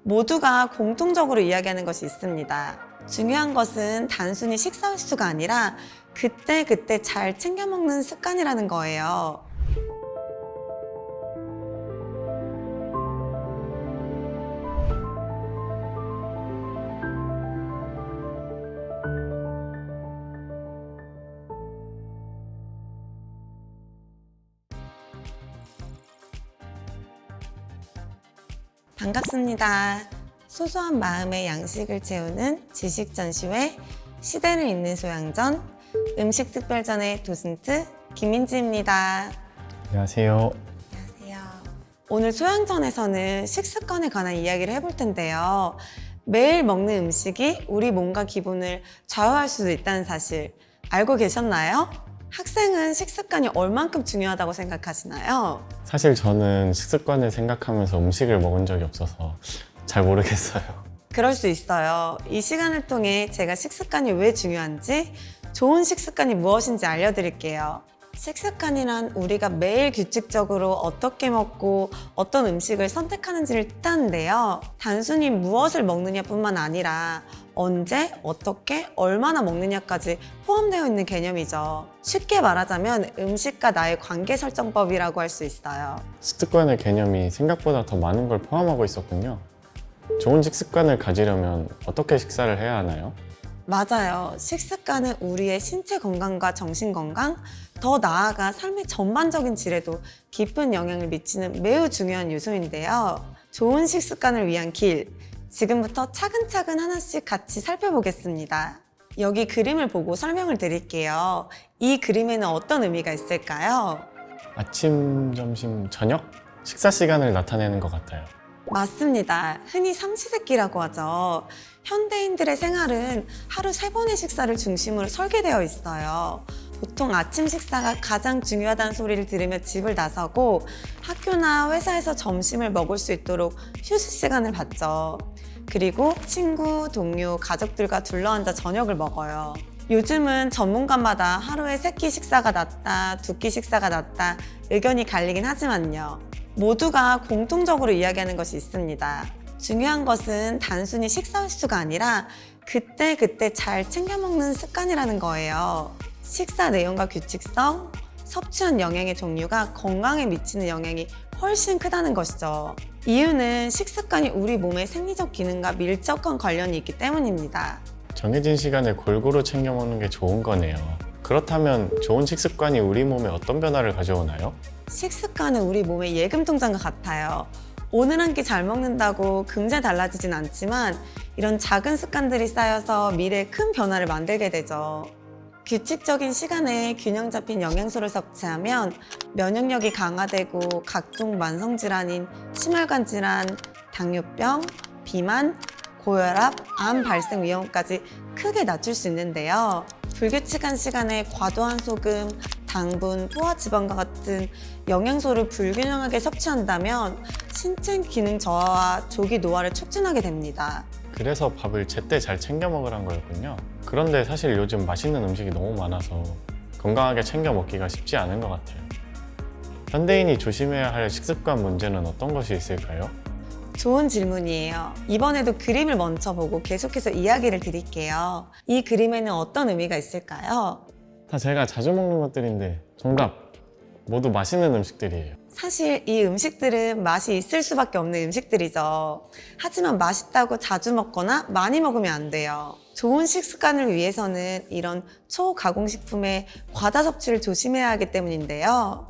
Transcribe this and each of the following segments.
모두가 공통적으로 이야기하는 것이 있습니다. 중요한 것은 단순히 식사 횟수가 아니라 그때그때 잘 챙겨 먹는 습관이라는 거예요. 반갑습니다. 소소한 마음의 양식을 채우는 지식 전시회 시대를 잇는 소양전 음식 특별전의 도슨트 김민지입니다. 안녕하세요. 안녕하세요. 오늘 소양전에서는 식습관에 관한 이야기를 해볼 텐데요. 매일 먹는 음식이 우리 몸과 기분을 좌우할 수도 있다는 사실 알고 계셨나요? 학생은 식습관이 얼만큼 중요하다고 생각하시나요? 사실 저는 식습관을 생각하면서 음식을 먹은 적이 없어서 잘 모르겠어요. 그럴 수 있어요. 이 시간을 통해 제가 식습관이 왜 중요한지, 좋은 식습관이 무엇인지 알려드릴게요. 식습관이란 우리가 매일 규칙적으로 어떻게 먹고 어떤 음식을 선택하는지를 뜻하는데요. 단순히 무엇을 먹느냐뿐만 아니라 언제, 어떻게, 얼마나 먹느냐까지 포함되어 있는 개념이죠. 쉽게 말하자면 음식과 나의 관계 설정법이라고 할 수 있어요. 식습관의 개념이 생각보다 더 많은 걸 포함하고 있었군요. 좋은 식습관을 가지려면 어떻게 식사를 해야 하나요? 맞아요. 식습관은 우리의 신체 건강과 정신 건강, 더 나아가 삶의 전반적인 질에도 깊은 영향을 미치는 매우 중요한 요소인데요. 좋은 식습관을 위한 길, 지금부터 차근차근 하나씩 같이 살펴보겠습니다. 여기 그림을 보고 설명을 드릴게요. 이 그림에는 어떤 의미가 있을까요? 아침, 점심, 저녁? 식사 시간을 나타내는 것 같아요. 맞습니다. 흔히 삼시세끼라고 하죠. 현대인들의 생활은 하루 3번의 식사를 중심으로 설계되어 있어요. 보통 아침 식사가 가장 중요하다는 소리를 들으며 집을 나서고 학교나 회사에서 점심을 먹을 수 있도록 휴식 시간을 갖죠. 그리고 친구, 동료, 가족들과 둘러앉아 저녁을 먹어요. 요즘은 전문가마다 하루에 3끼 식사가 낫다, 2끼 식사가 낫다 의견이 갈리긴 하지만요. 모두가 공통적으로 이야기하는 것이 있습니다. 중요한 것은 단순히 식사 횟수가 아니라 그때그때 잘 챙겨 먹는 습관이라는 거예요. 식사 내용과 규칙성, 섭취한 영양의 종류가 건강에 미치는 영향이 훨씬 크다는 것이죠. 이유는 식습관이 우리 몸의 생리적 기능과 밀접한 관련이 있기 때문입니다. 정해진 시간에 골고루 챙겨 먹는 게 좋은 거네요. 그렇다면 좋은 식습관이 우리 몸에 어떤 변화를 가져오나요? 식습관은 우리 몸의 예금 통장과 같아요. 오늘 한 끼 잘 먹는다고 금세 달라지진 않지만 이런 작은 습관들이 쌓여서 미래에 큰 변화를 만들게 되죠. 규칙적인 시간에 균형 잡힌 영양소를 섭취하면 면역력이 강화되고 각종 만성질환인 심혈관 질환, 당뇨병, 비만, 고혈압, 암 발생 위험까지 크게 낮출 수 있는데요. 불규칙한 시간에 과도한 소금, 당분, 포화지방과 같은 영양소를 불균형하게 섭취한다면 신체 기능 저하와 조기 노화를 촉진하게 됩니다. 그래서 밥을 제때 잘 챙겨 먹으란 거였군요. 그런데 사실 요즘 맛있는 음식이 너무 많아서 건강하게 챙겨 먹기가 쉽지 않은 것 같아요. 현대인이 조심해야 할 식습관 문제는 어떤 것이 있을까요? 좋은 질문이에요. 이번에도 그림을 먼저 보고 계속해서 이야기를 드릴게요. 이 그림에는 어떤 의미가 있을까요? 다 제가 자주 먹는 것들인데 정답! 모두 맛있는 음식들이에요. 사실 이 음식들은 맛이 있을 수밖에 없는 음식들이죠. 하지만 맛있다고 자주 먹거나 많이 먹으면 안 돼요. 좋은 식습관을 위해서는 이런 초가공식품의 과다 섭취를 조심해야 하기 때문인데요.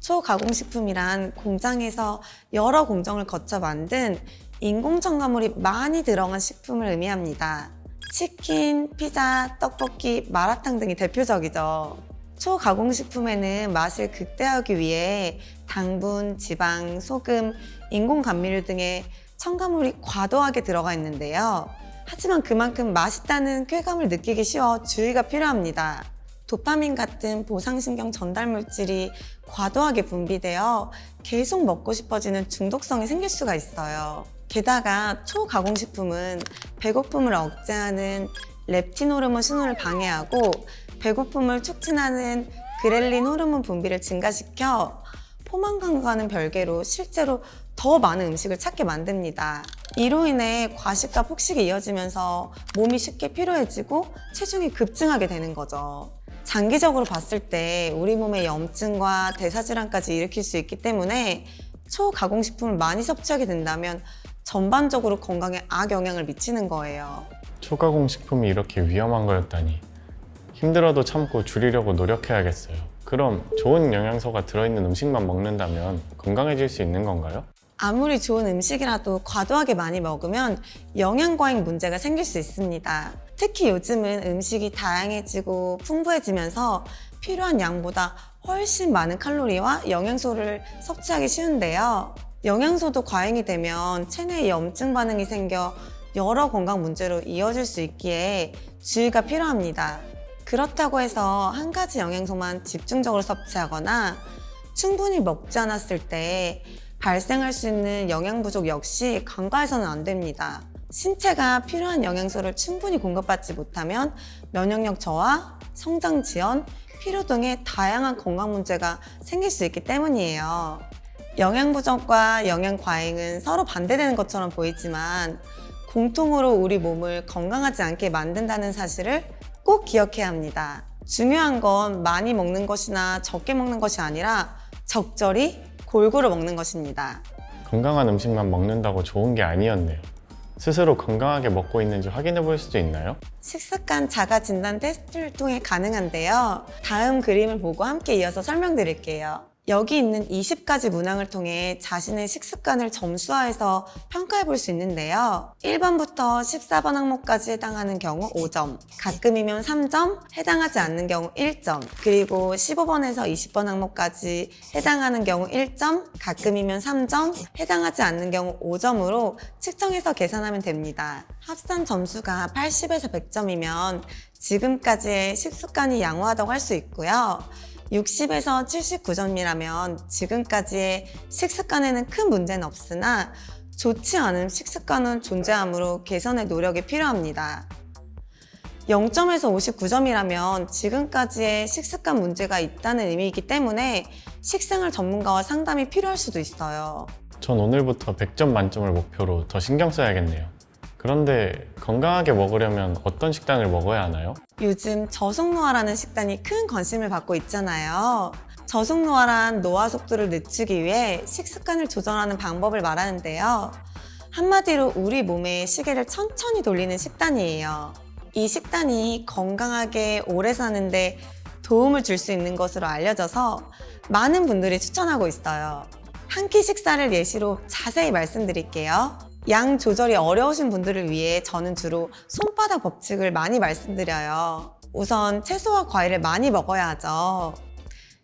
초가공식품이란 공장에서 여러 공정을 거쳐 만든 인공 첨가물이 많이 들어간 식품을 의미합니다. 치킨, 피자, 떡볶이, 마라탕 등이 대표적이죠. 초가공식품에는 맛을 극대화하기 위해 당분, 지방, 소금, 인공 감미료 등의 첨가물이 과도하게 들어가 있는데요. 하지만 그만큼 맛있다는 쾌감을 느끼기 쉬워 주의가 필요합니다. 도파민 같은 보상신경 전달 물질이 과도하게 분비되어 계속 먹고 싶어지는 중독성이 생길 수가 있어요. 게다가 초가공식품은 배고픔을 억제하는 렙틴 호르몬 신호를 방해하고 배고픔을 촉진하는 그렐린 호르몬 분비를 증가시켜 포만감과는 별개로 실제로 더 많은 음식을 찾게 만듭니다. 이로 인해 과식과 폭식이 이어지면서 몸이 쉽게 피로해지고 체중이 급증하게 되는 거죠. 장기적으로 봤을 때 우리 몸에 염증과 대사질환까지 일으킬 수 있기 때문에 초가공식품을 많이 섭취하게 된다면 전반적으로 건강에 악영향을 미치는 거예요. 초가공 식품이 이렇게 위험한 거였다니. 힘들어도 참고 줄이려고 노력해야겠어요. 그럼 좋은 영양소가 들어있는 음식만 먹는다면 건강해질 수 있는 건가요? 아무리 좋은 음식이라도 과도하게 많이 먹으면 영양과잉 문제가 생길 수 있습니다. 특히 요즘은 음식이 다양해지고 풍부해지면서 필요한 양보다 훨씬 많은 칼로리와 영양소를 섭취하기 쉬운데요. 영양소도 과잉이 되면 체내에 염증 반응이 생겨 여러 건강 문제로 이어질 수 있기에 주의가 필요합니다. 그렇다고 해서 한 가지 영양소만 집중적으로 섭취하거나 충분히 먹지 않았을 때 발생할 수 있는 영양 부족 역시 간과해서는 안 됩니다. 신체가 필요한 영양소를 충분히 공급받지 못하면 면역력 저하, 성장 지연, 피로 등의 다양한 건강 문제가 생길 수 있기 때문이에요. 영양 부족과 영양 과잉은 서로 반대되는 것처럼 보이지만 공통으로 우리 몸을 건강하지 않게 만든다는 사실을 꼭 기억해야 합니다. 중요한 건 많이 먹는 것이나 적게 먹는 것이 아니라 적절히 골고루 먹는 것입니다. 건강한 음식만 먹는다고 좋은 게 아니었네요. 스스로 건강하게 먹고 있는지 확인해 볼 수도 있나요? 식습관 자가 진단 테스트를 통해 가능한데요. 다음 그림을 보고 함께 이어서 설명드릴게요. 여기 있는 20가지 문항을 통해 자신의 식습관을 점수화해서 평가해 볼 수 있는데요. 1번부터 14번 항목까지 해당하는 경우 5점, 가끔이면 3점, 해당하지 않는 경우 1점, 그리고 15번에서 20번 항목까지 해당하는 경우 1점, 가끔이면 3점, 해당하지 않는 경우 5점으로 측정해서 계산하면 됩니다. 합산 점수가 80에서 100점이면 지금까지의 식습관이 양호하다고 할 수 있고요. 60에서 79점이라면 지금까지의 식습관에는 큰 문제는 없으나 좋지 않은 식습관은 존재하므로 개선의 노력이 필요합니다. 0점에서 59점이라면 지금까지의 식습관 문제가 있다는 의미이기 때문에 식생활 전문가와 상담이 필요할 수도 있어요. 전 오늘부터 100점 만점을 목표로 더 신경 써야겠네요. 그런데 건강하게 먹으려면 어떤 식단을 먹어야 하나요? 요즘 저속노화라는 식단이 큰 관심을 받고 있잖아요. 저속노화란 노화 속도를 늦추기 위해 식습관을 조절하는 방법을 말하는데요. 한마디로 우리 몸의 시계를 천천히 돌리는 식단이에요. 이 식단이 건강하게 오래 사는데 도움을 줄 수 있는 것으로 알려져서 많은 분들이 추천하고 있어요. 한 끼 식사를 예시로 자세히 말씀드릴게요. 양 조절이 어려우신 분들을 위해 저는 주로 손바닥 법칙을 많이 말씀드려요. 우선 채소와 과일을 많이 먹어야 하죠.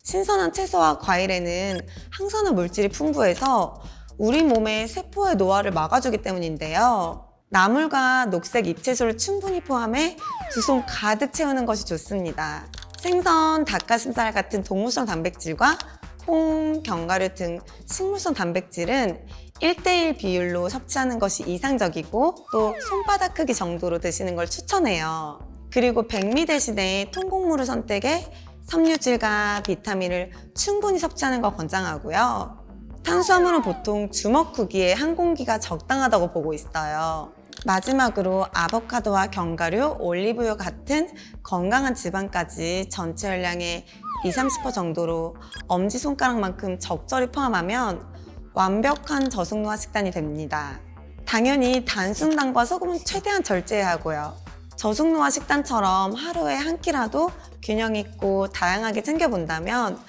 신선한 채소와 과일에는 항산화 물질이 풍부해서 우리 몸의 세포의 노화를 막아주기 때문인데요. 나물과 녹색 잎채소를 충분히 포함해 두 손 가득 채우는 것이 좋습니다. 생선, 닭가슴살 같은 동물성 단백질과 콩, 견과류 등 식물성 단백질은 1:1 비율로 섭취하는 것이 이상적이고 또 손바닥 크기 정도로 드시는 걸 추천해요. 그리고 백미 대신에 통곡물을 선택해 섬유질과 비타민을 충분히 섭취하는 걸 권장하고요. 탄수화물은 보통 주먹 크기의 한 공기가 적당하다고 보고 있어요. 마지막으로 아보카도와 견과류, 올리브유 같은 건강한 지방까지 전체 열량의 20-30% 정도로 엄지손가락만큼 적절히 포함하면 완벽한 저속노화 식단이 됩니다. 당연히 단순당과 소금은 최대한 절제해야 하고요. 저속노화 식단처럼 하루에 한 끼라도 균형 있고 다양하게 챙겨본다면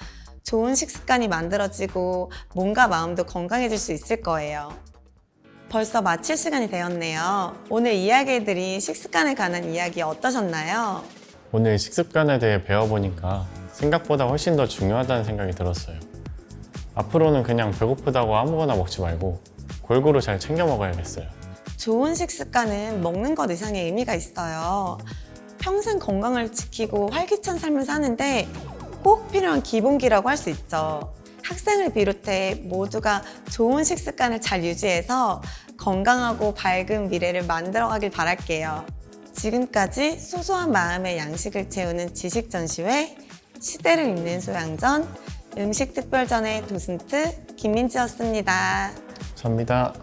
좋은 식습관이 만들어지고 몸과 마음도 건강해질 수 있을 거예요. 벌써 마칠 시간이 되었네요. 오늘 이야기해드린 식습관에 관한 이야기 어떠셨나요? 오늘 식습관에 대해 배워보니까 생각보다 훨씬 더 중요하다는 생각이 들었어요. 앞으로는 그냥 배고프다고 아무거나 먹지 말고 골고루 잘 챙겨 먹어야겠어요. 좋은 식습관은 먹는 것 이상의 의미가 있어요. 평생 건강을 지키고 활기찬 삶을 사는데 꼭 필요한 기본기라고 할 수 있죠. 학생을 비롯해 모두가 좋은 식습관을 잘 유지해서 건강하고 밝은 미래를 만들어가길 바랄게요. 지금까지 소소한 마음의 양식을 채우는 지식전시회, 시대를 읽는 소양전, 음식특별전의 도슨트 김민지였습니다. 감사합니다.